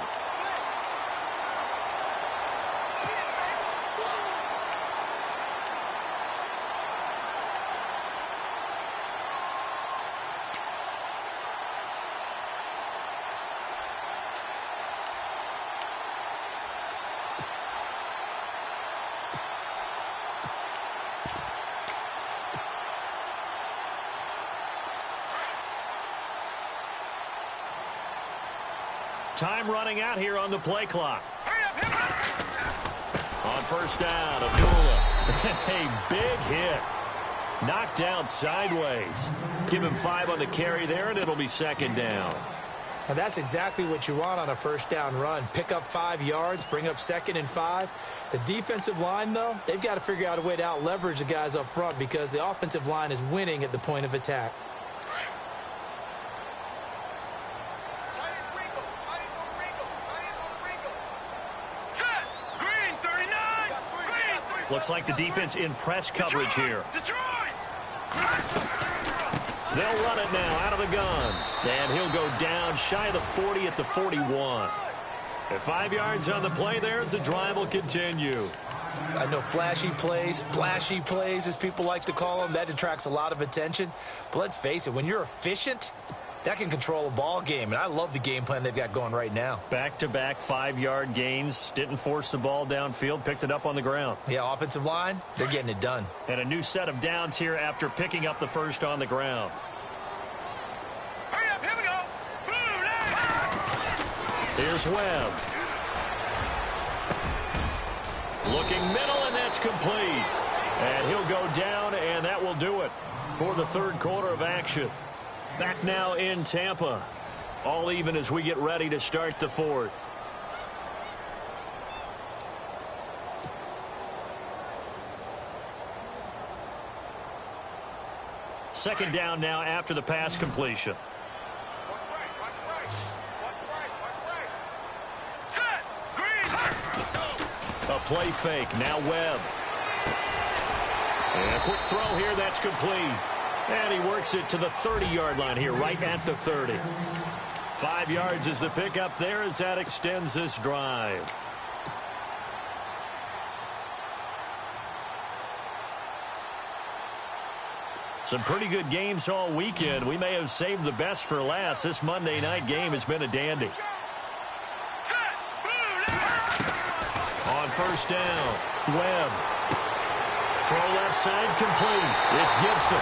Time running out here on the play clock. Hurry up, hit it! On first down, Abdullah. A big hit. Knocked down sideways. Give him 5 on the carry there, and it'll be second down. And that's exactly what you want on a first down run. Pick up 5 yards, bring up 2nd and 5. The defensive line, though, they've got to figure out a way to out-leverage the guys up front because the offensive line is winning at the point of attack. Set! Green, 39! Green! Looks like the defense in press coverage here. Detroit! They'll run it now out of the gun. And he'll go down shy of the 40 at the 41. At 5 yards on the play there as the drive will continue. I know flashy plays, splashy plays, as people like to call them, that attracts a lot of attention. But let's face it, when you're efficient, that can control a ball game. And I love the game plan they've got going right now. Back-to-back 5-yard gains. Didn't force the ball downfield. Picked it up on the ground. Yeah, offensive line, they're getting it done. And a new set of downs here after picking up the first on the ground. Hurry up, here we go! Boom, now! Here's Webb. Looking middle, and that's complete. And he'll go down, and that will do it for the third quarter of action. Back now in Tampa. All even as we get ready to start the fourth. Second down now after the pass completion. Watch right, watch right. Watch right, watch right. Set! Green! A play fake. Now Webb. And a quick throw here. That's complete. And he works it to the 30-yard line here, right at the 30. 5 yards is the pickup there as that extends this drive. Some pretty good games all weekend. We may have saved the best for last. This Monday night game has been a dandy. Set! Boom, now! On first down, Webb. Throw left side complete. It's Gibson.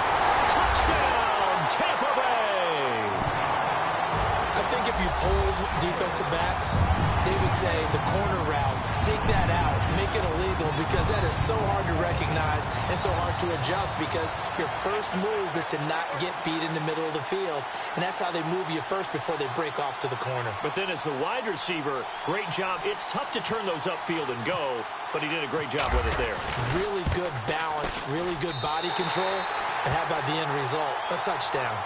Touchdown, Tampa Bay. I think if you polled defensive backs, they would say the corner route, take that out, make it illegal because that is so hard to recognize and so hard to adjust because your first move is to not get beat in the middle of the field. And that's how they move you first before they break off to the corner. But then as the wide receiver, great job. It's tough to turn those upfield and go, but he did a great job with it there. Really good balance, really good body control. And how about the end result? A touchdown.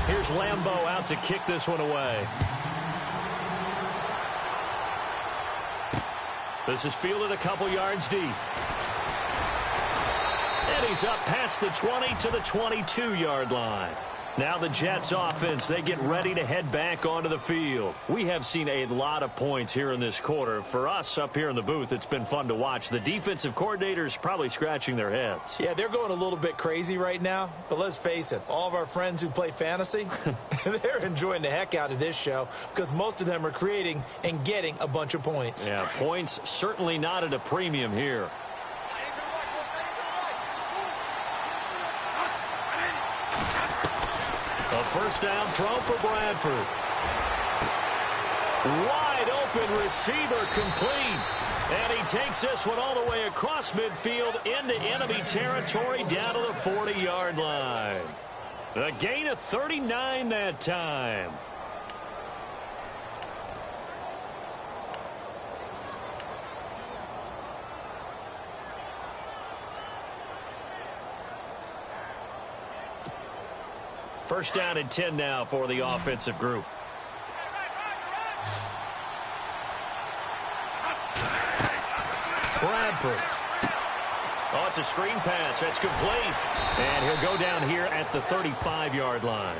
Here's Lambeau out to kick this one away. This is fielded a couple yards deep. And he's up past the 20 to the 22-yard line. Now the Jets offense, they get ready to head back onto the field. We have seen a lot of points here in this quarter. For us up here in the booth, it's been fun to watch. The defensive coordinators probably scratching their heads. Yeah, they're going a little bit crazy right now. But let's face it, all of our friends who play fantasy, they're enjoying the heck out of this show because most of them are creating and getting a bunch of points. Yeah, points certainly not at a premium here. A first down throw for Bradford. Wide open receiver complete. And he takes this one all the way across midfield into enemy territory down to the 40-yard line. A gain of 39 that time. First down and 10 now for the offensive group. Bradford. Oh, it's a screen pass. That's complete. And he'll go down here at the 35-yard line.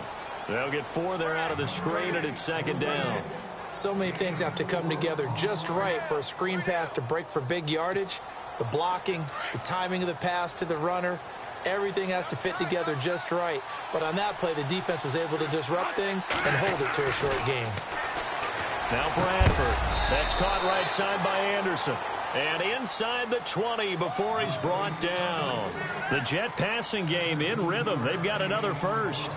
They'll get 4 there out of the screen, and it's second down. So many things have to come together just right for a screen pass to break for big yardage. The blocking, the timing of the pass to the runner, everything has to fit together just right. But on that play, the defense was able to disrupt things and hold it to a short gain. Now Bradford. That's caught right side by Anderson. And inside the 20 before he's brought down. The Jet passing game in rhythm. They've got another first.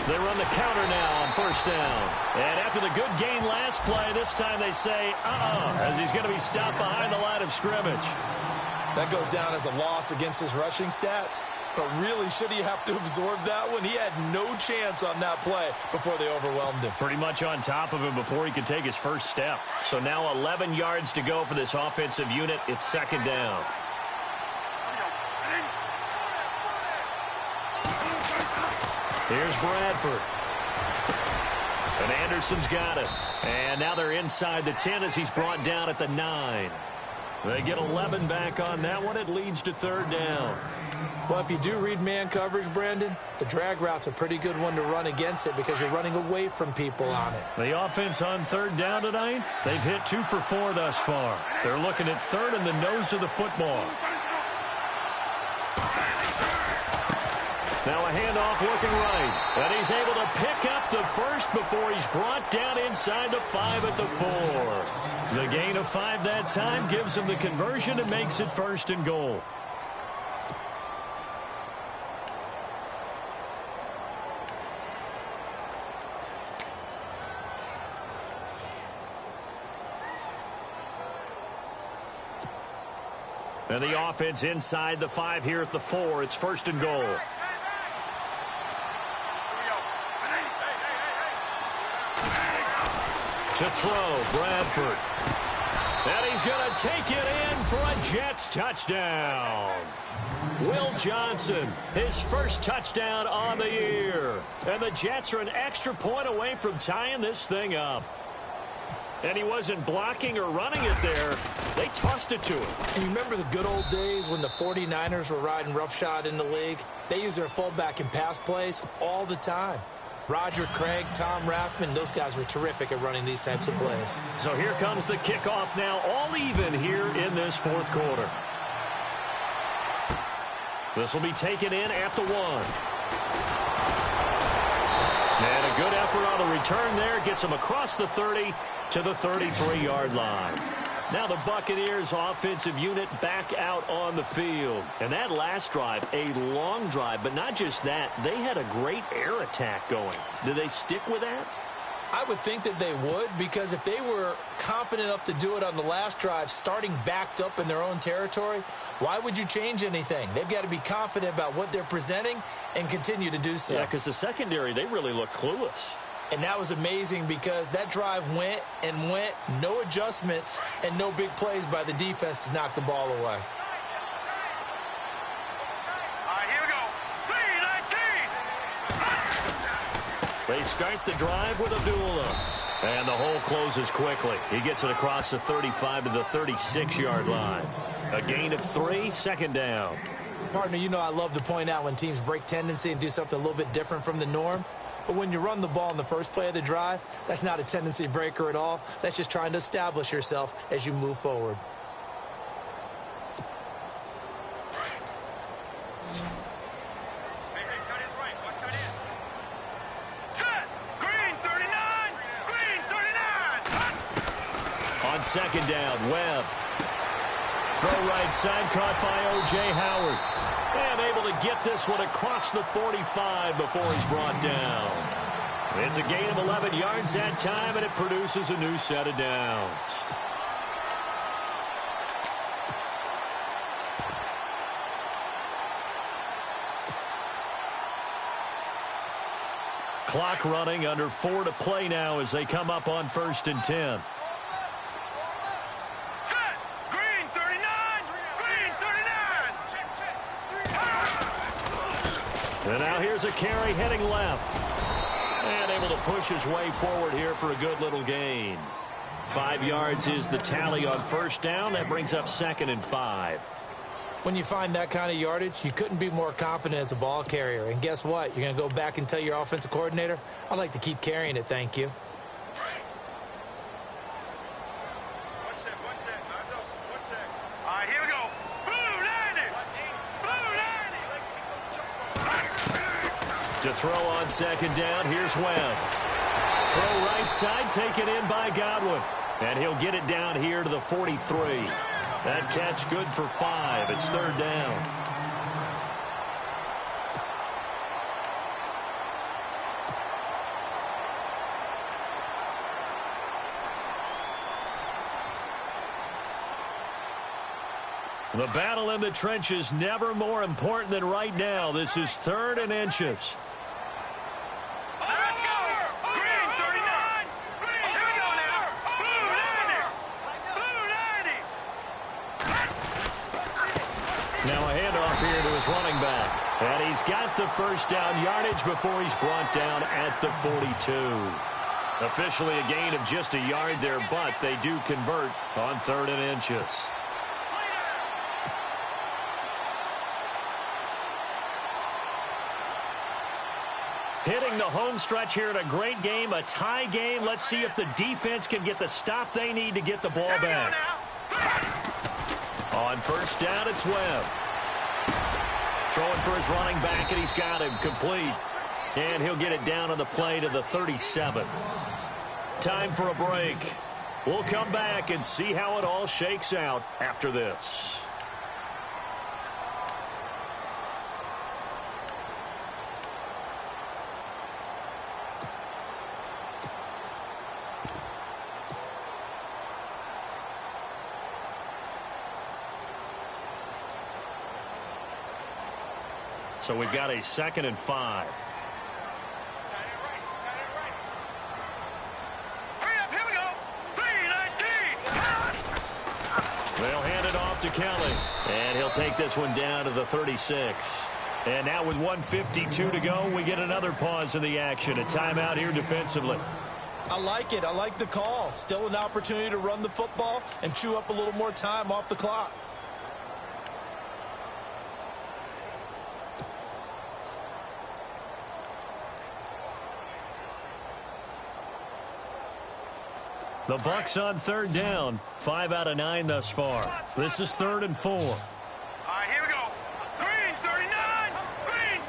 They run the counter now on first down. And after the good gain last play, this time they say, as he's going to be stopped behind the line of scrimmage. That goes down as a loss against his rushing stats. But really, should he have to absorb that one? He had no chance on that play before they overwhelmed him. Pretty much on top of him before he could take his first step. So now 11 yards to go for this offensive unit. It's second down. Here's Bradford. And Anderson's got it. And now they're inside the 10 as he's brought down at the 9. They get 11 back on that one. It leads to third down. Well, if you do read man coverage, Brandon, the drag route's a pretty good one to run against it because you're running away from people on it. The offense on third down tonight, they've hit 2 for 4 thus far. They're looking at third in the nose of the football. Now a handoff looking right. And he's able to pick up the first before he's brought down inside the 5 at the 4. The gain of 5 that time gives him the conversion and makes it first and goal. And the offense inside the 5 here at the 4. It's first and goal. To throw, Bradford. And he's going to take it in for a Jets touchdown. Will Johnson, his first touchdown on the year. And the Jets are an extra point away from tying this thing up. And he wasn't blocking or running it there. They tossed it to him. And you remember the good old days when the 49ers were riding roughshod in the league? They used their fullback in pass plays all the time. Roger Craig, Tom Rathman, those guys were terrific at running these types of plays. So here comes the kickoff now, all even here in this fourth quarter. This will be taken in at the 1. And a good effort on the return there. Gets him across the 30 to the 33-yard line. Now the Buccaneers offensive unit back out on the field. And that last drive, a long drive, but not just that. They had a great air attack going. Do they stick with that? I would think that they would, because if they were competent enough to do it on the last drive, starting backed up in their own territory, why would you change anything? They've got to be confident about what they're presenting and continue to do so. Yeah, because the secondary, they really look clueless. And that was amazing because that drive went and went, no adjustments and no big plays by the defense to knock the ball away. They start the drive with Abdullah. And the hole closes quickly. He gets it across the 35 to the 36-yard line. A gain of 3, second down. Partner, you know I love to point out when teams break tendency and do something a little bit different from the norm. But when you run the ball in the first play of the drive, that's not a tendency breaker at all. That's just trying to establish yourself as you move forward. On second down, Webb. Throw right side, caught by O.J. Howard. And able to get this one across the 45 before he's brought down. It's a gain of 11 yards that time, and it produces a new set of downs. Clock running, under 4 to play now as they come up on 1st and 10. And now here's a carry heading left. And able to push his way forward here for a good little gain. 5 yards is the tally on first down. That brings up 2nd and 5. When you find that kind of yardage, you couldn't be more confident as a ball carrier. And guess what? You're going to go back and tell your offensive coordinator, I'd like to keep carrying it, thank you. All right, here we go. Blue 90. To throw on 2nd down, here's Webb. Throw right side, taken in by Godwin. And he'll get it down here to the 43. That catch good for 5. It's 3rd down. The battle in the trenches never more important than right now. This is 3rd and inches. Let's go. Green 39. Green. Here we go now. Blue 90. Blue 90. Now a handoff here to his running back. And he's got the first down yardage before he's brought down at the 42. Officially a gain of just a yard there, but they do convert on 3rd and inches. Hitting the home stretch here in a great game, a tie game. Let's see if the defense can get the stop they need to get the ball back. On first down, it's Webb. Throwing for his running back, and he's got him complete. And he'll get it down on the play to the 37. Time for a break. We'll come back and see how it all shakes out after this. So we've got a 2nd and 5. Hurry up, here we go. 3-19. They'll hand it off to Kelly. And he'll take this one down to the 36. And now with 1:52 to go, we get another pause in the action. A timeout here defensively. I like it. I like the call. Still an opportunity to run the football and chew up a little more time off the clock. The Bucs on 3rd down. 5 out of 9 thus far. This is 3rd and 4. All right, here we go. Green 39. Green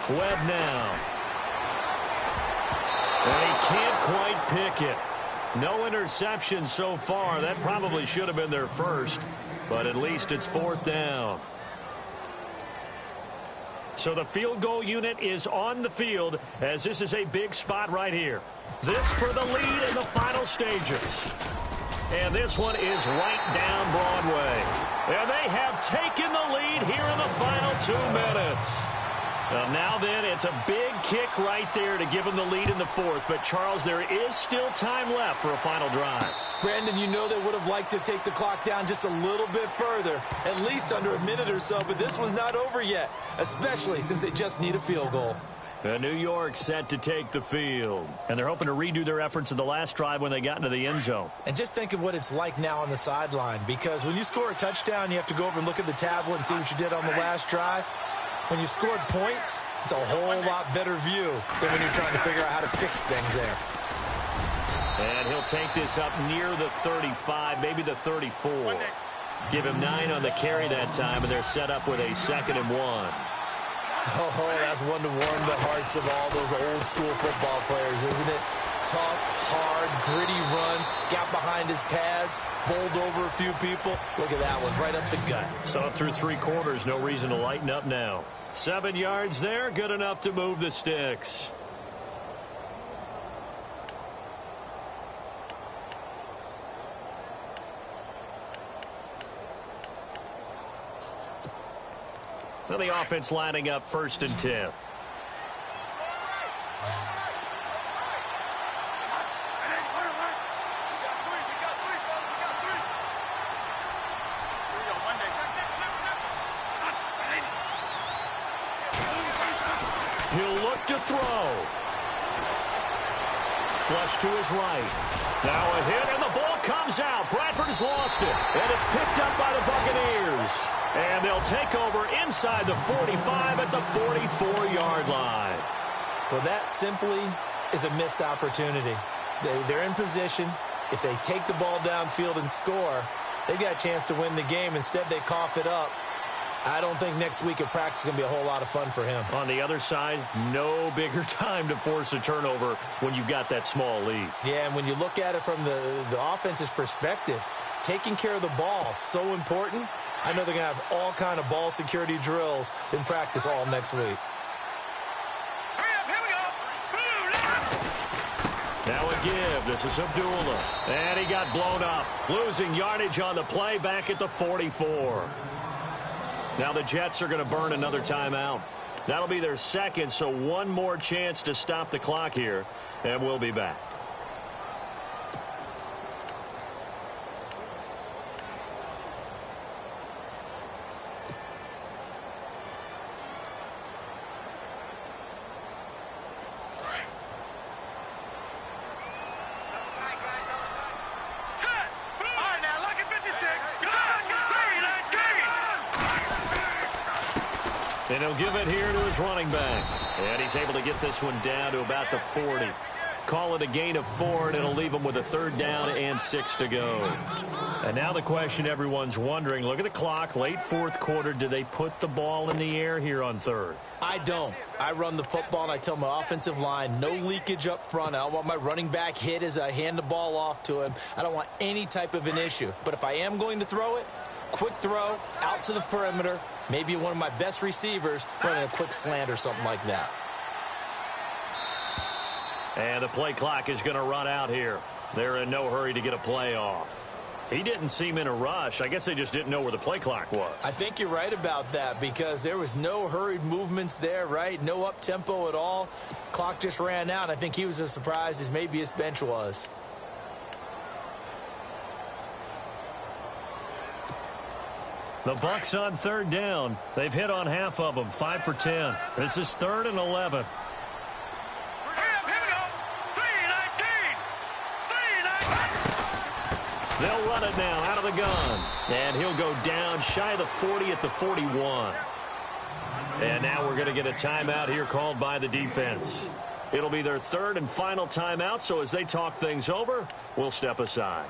39. Webb now. And he can't quite pick it. No interception so far. That probably should have been their first. But at least it's 4th down. So the field goal unit is on the field as this is a big spot right here. This for the lead in the final stages. And this one is right down Broadway. And they have taken the lead here in the final 2 minutes. Now then, it's a big kick right there to give them the lead in the 4th. But, Charles, there is still time left for a final drive. Brandon, you know they would have liked to take the clock down just a little bit further, at least under a minute or so, but this one's not over yet, especially since they just need a field goal. New York set to take the field, and they're hoping to redo their efforts in the last drive when they got into the end zone. And just think of what it's like now on the sideline, because when you score a touchdown, you have to go over and look at the tablet and see what you did on the last drive. When you scored points, it's a whole lot better view than when you're trying to figure out how to fix things there. And he'll take this up near the 35, maybe the 34. Give him 9 on the carry that time, and they're set up with a 2nd and 1. Oh, that's one to warm the hearts of all those old school football players, isn't it? Tough, hard, gritty run, got behind his pads, bowled over a few people. Look at that one, right up the gut. So through 3 quarters, no reason to lighten up now. 7 yards there, good enough to move the sticks. Well, the offense lining up 1st and 10. back to throw. Flush to his right. Now a hit, and the ball comes out. Bradford has lost it, and it's picked up by the Buccaneers. And they'll take over inside the 45 at the 44-yard line. Well, that simply is a missed opportunity. They're in position. If they take the ball downfield and score, they've got a chance to win the game. Instead, they cough it up. I don't think next week of practice is going to be a whole lot of fun for him. On the other side, no bigger time to force a turnover when you've got that small lead. Yeah, and when you look at it from the offense's perspective, taking care of the ball is so important. I know they're going to have all kind of ball security drills in practice all next week. Now a give. This is Abdullah. And he got blown up. Losing yardage on the play back at the 44. Now the Jets are going to burn another timeout. That'll be their second, so one more chance to stop the clock here, and we'll be back. And he'll give it here to his running back. And he's able to get this one down to about the 40. Call it a gain of 4, and it'll leave him with a 3rd down and 6 to go. And now the question everyone's wondering, look at the clock, late 4th quarter. Do they put the ball in the air here on 3rd? I don't. I run the football, and I tell my offensive line, no leakage up front. I don't want my running back hit as I hand the ball off to him. I don't want any type of an issue. But if I am going to throw it, quick throw, out to the perimeter, maybe one of my best receivers running a quick slant or something like that. And the play clock is going to run out here. They're in no hurry to get a play off. He didn't seem in a rush. I guess they just didn't know where the play clock was. I think you're right about that because there was no hurried movements there, right? No up-tempo at all. Clock just ran out. I think he was as surprised as maybe his bench was. The Bucs on 3rd down. They've hit on half of them, 5 for 10. This is 3rd and 11. They'll run it now out of the gun. And he'll go down shy of the 40 at the 41. And now we're going to get a timeout here called by the defense. It'll be their 3rd and final timeout, so as they talk things over, we'll step aside.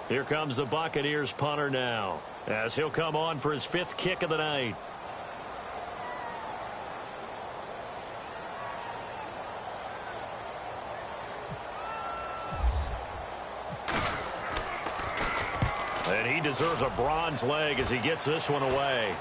Here comes the Buccaneers punter now, as he'll come on for his 5th kick of the night. And he deserves a bronze leg as he gets this one away.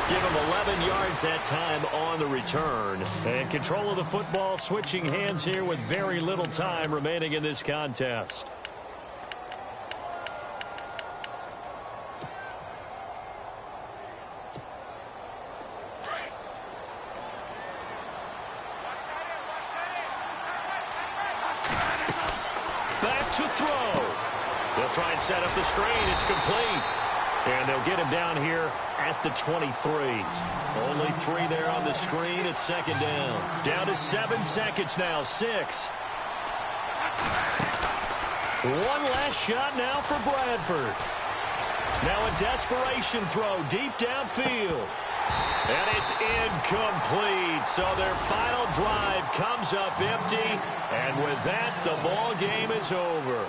Give him 11 yards that time on the return. And control of the football switching hands here with very little time remaining in this contest. Back to throw. They'll try and set up the screen. It's complete. And they'll get him down here at the 23. Only 3 there on the screen at 2nd down. Down to 7 seconds now. 6. One last shot now for Bradford. Now a desperation throw deep downfield. And it's incomplete. So their final drive comes up empty. And with that, the ball game is over.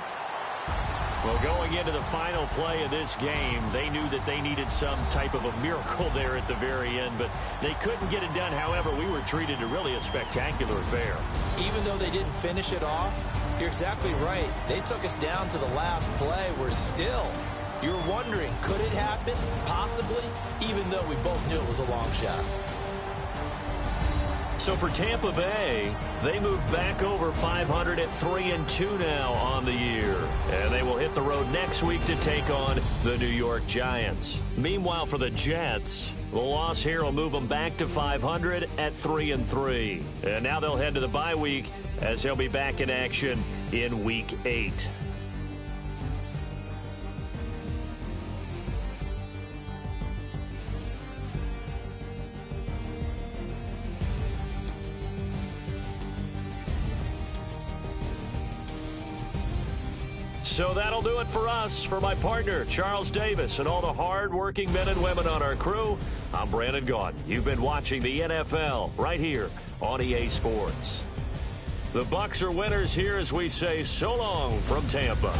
Well, going into the final play of this game, they knew that they needed some type of a miracle there at the very end, but they couldn't get it done. However, we were treated to really a spectacular affair. Even though they didn't finish it off, you're exactly right. They took us down to the last play. We're still, you're wondering, could it happen? Possibly, even though we both knew it was a long shot. So for Tampa Bay, they move back over 500 at 3-2 now on the year. And they will hit the road next week to take on the New York Giants. Meanwhile, for the Jets, the loss here will move them back to 500 at 3-3. And now they'll head to the bye week as they'll be back in action in Week 8. So that'll do it for us. For my partner, Charles Davis, and all the hard-working men and women on our crew, I'm Brandon Gaudin. You've been watching the NFL right here on EA Sports. The Bucs are winners here as we say so long from Tampa.